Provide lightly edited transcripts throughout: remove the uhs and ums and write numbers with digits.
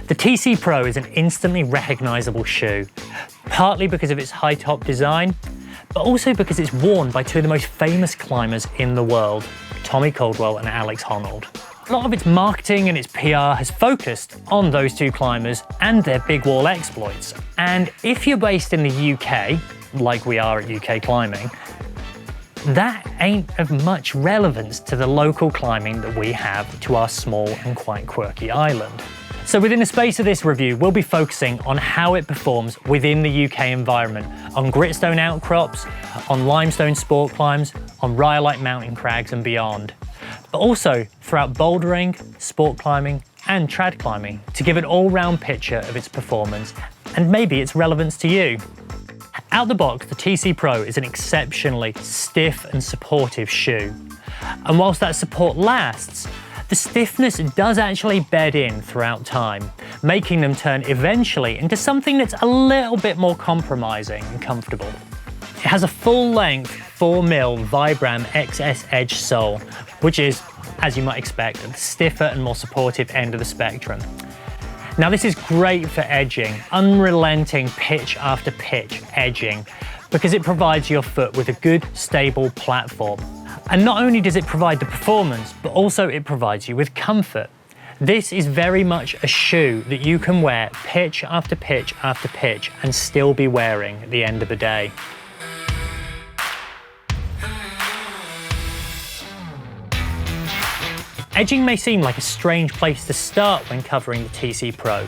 The TC Pro is an instantly recognizable shoe, partly because of its high top design, but also because it's worn by two of the most famous climbers in the world, Tommy Caldwell and Alex Honnold. A lot of its marketing and its PR has focused on those two climbers and their big wall exploits. And if you're based in the UK, like we are at UK Climbing, that ain't of much relevance to the local climbing that we have to our small and quite quirky island. So within the space of this review, we'll be focusing on how it performs within the UK environment, on gritstone outcrops, on limestone sport climbs, on rhyolite mountain crags and beyond, but also throughout bouldering, sport climbing and trad climbing to give an all-round picture of its performance and maybe its relevance to you. Out the box, the TC Pro is an exceptionally stiff and supportive shoe. And whilst that support lasts, the stiffness does actually bed in throughout time, making them turn eventually into something that's a little bit more compromising and comfortable. It has a full-length 4mm Vibram XS Edge sole, which is, as you might expect, at the stiffer and more supportive end of the spectrum. Now this is great for edging, unrelenting pitch after pitch edging, because it provides your foot with a good, stable platform. And not only does it provide the performance, but also it provides you with comfort. This is very much a shoe that you can wear pitch after pitch after pitch and still be wearing at the end of the day. Edging may seem like a strange place to start when covering the TC Pro,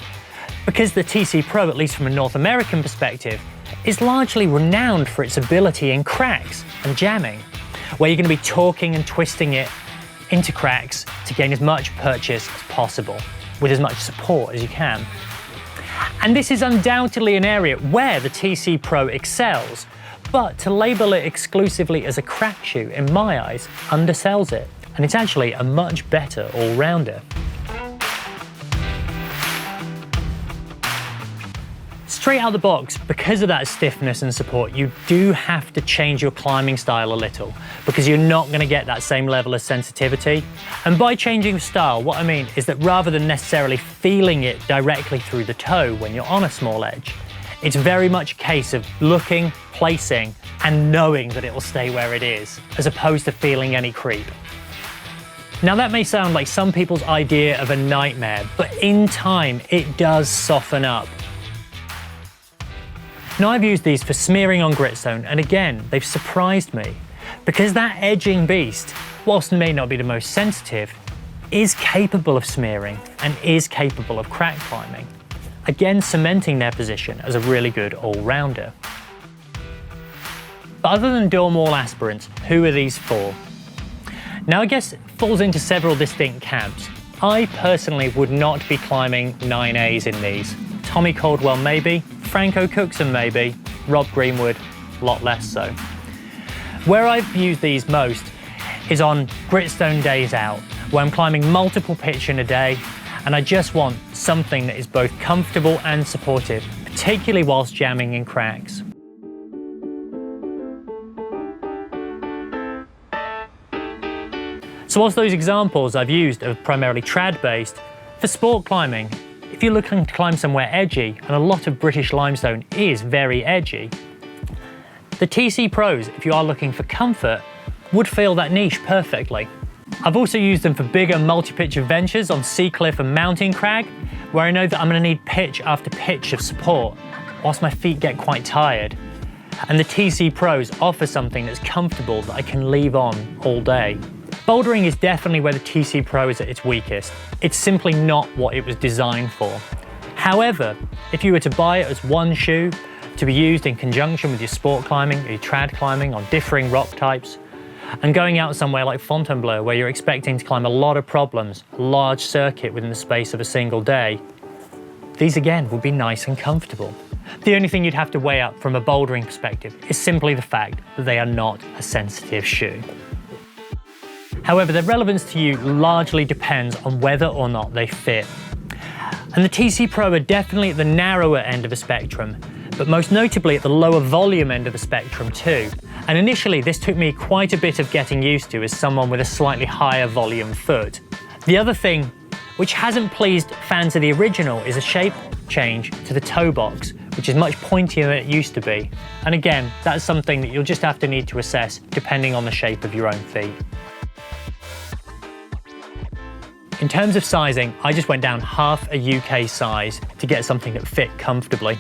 because the TC Pro, at least from a North American perspective, is largely renowned for its ability in cracks and jamming, where you're going to be torquing and twisting it into cracks to gain as much purchase as possible, with as much support as you can. And this is undoubtedly an area where the TC Pro excels, but to label it exclusively as a crack shoe, in my eyes, undersells it. And it's actually a much better all-rounder. Straight out the box, because of that stiffness and support, you do have to change your climbing style a little, because you're not going to get that same level of sensitivity. And by changing style, what I mean is that rather than necessarily feeling it directly through the toe when you're on a small edge, it's very much a case of looking, placing, and knowing that it will stay where it is, as opposed to feeling any creep. Now that may sound like some people's idea of a nightmare, but in time it does soften up. Now I've used these for smearing on gritstone, and again, they've surprised me, because that edging beast, whilst it may not be the most sensitive, is capable of smearing and is capable of crack climbing, again cementing their position as a really good all-rounder. But other than dorm wall aspirants, who are these for? Now I guess it falls into several distinct camps. I personally would not be climbing 9As in these. Tommy Caldwell maybe, Franco Cookson maybe, Rob Greenwood, a lot less so. Where I've used these most is on gritstone days out, where I'm climbing multiple pitch in a day, and I just want something that is both comfortable and supportive, particularly whilst jamming in cracks. So whilst those examples I've used are primarily trad-based, for sport climbing, if you're looking to climb somewhere edgy, and a lot of British limestone is very edgy, the TC Pros, if you are looking for comfort, would fill that niche perfectly. I've also used them for bigger multi-pitch adventures on sea cliff and mountain crag, where I know that I'm going to need pitch after pitch of support, whilst my feet get quite tired. And the TC Pros offer something that's comfortable that I can leave on all day. Bouldering is definitely where the TC Pro is at its weakest. It's simply not what it was designed for. However, if you were to buy it as one shoe to be used in conjunction with your sport climbing or your trad climbing on differing rock types, and going out somewhere like Fontainebleau where you're expecting to climb a lot of problems, a large circuit within the space of a single day, these again would be nice and comfortable. The only thing you'd have to weigh up from a bouldering perspective is simply the fact that they are not a sensitive shoe. However, their relevance to you largely depends on whether or not they fit. And the TC Pro are definitely at the narrower end of the spectrum, but most notably at the lower volume end of the spectrum too. And initially this took me quite a bit of getting used to as someone with a slightly higher volume foot. The other thing which hasn't pleased fans of the original is a shape change to the toe box, which is much pointier than it used to be. And again, that's something that you'll just have to need to assess depending on the shape of your own feet. In terms of sizing, I just went down half a UK size to get something that fit comfortably.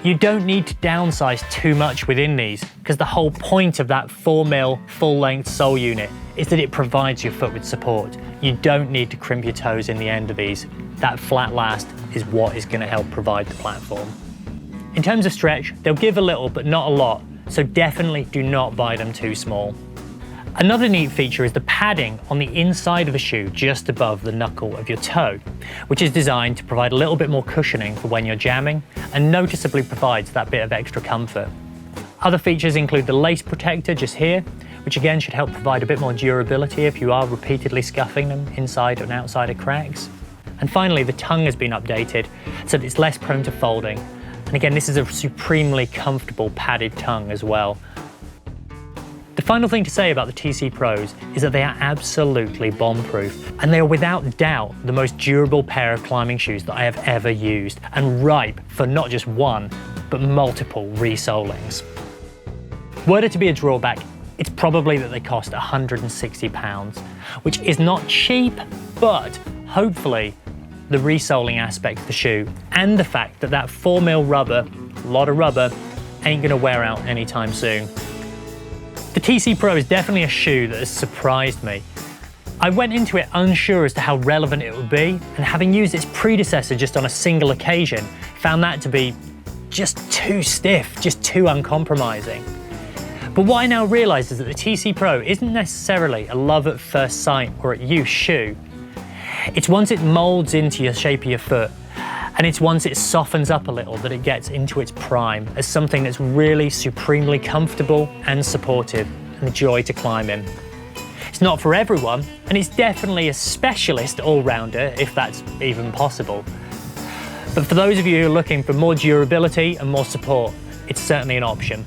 You don't need to downsize too much within these, because the whole point of that 4mm full-length sole unit is that it provides your foot with support. You don't need to crimp your toes in the end of these. That flat last is what is going to help provide the platform. In terms of stretch, they'll give a little but not a lot, so definitely do not buy them too small. Another neat feature is the padding on the inside of the shoe just above the knuckle of your toe, which is designed to provide a little bit more cushioning for when you're jamming and noticeably provides that bit of extra comfort. Other features include the lace protector just here, which again should help provide a bit more durability if you are repeatedly scuffing them inside and outside of cracks. And finally, the tongue has been updated so that it's less prone to folding. And again, this is a supremely comfortable padded tongue as well. The final thing to say about the TC Pros is that they are absolutely bomb-proof, and they are without doubt the most durable pair of climbing shoes that I have ever used, and ripe for not just one, but multiple resolings. Were there to be a drawback, it's probably that they cost £160, which is not cheap, but hopefully the resoling aspect of the shoe and the fact that that 4mm rubber, a lot of rubber, ain't gonna wear out anytime soon. The TC Pro is definitely a shoe that has surprised me. I went into it unsure as to how relevant it would be, and having used its predecessor just on a single occasion, found that to be just too stiff, just too uncompromising. But what I now realise is that the TC Pro isn't necessarily a love at first sight or at use shoe. It's once it moulds into the shape of your foot, and it's once it softens up a little that it gets into its prime as something that's really supremely comfortable and supportive and a joy to climb in. It's not for everyone, and it's definitely a specialist all-rounder if that's even possible. But for those of you who are looking for more durability and more support, it's certainly an option.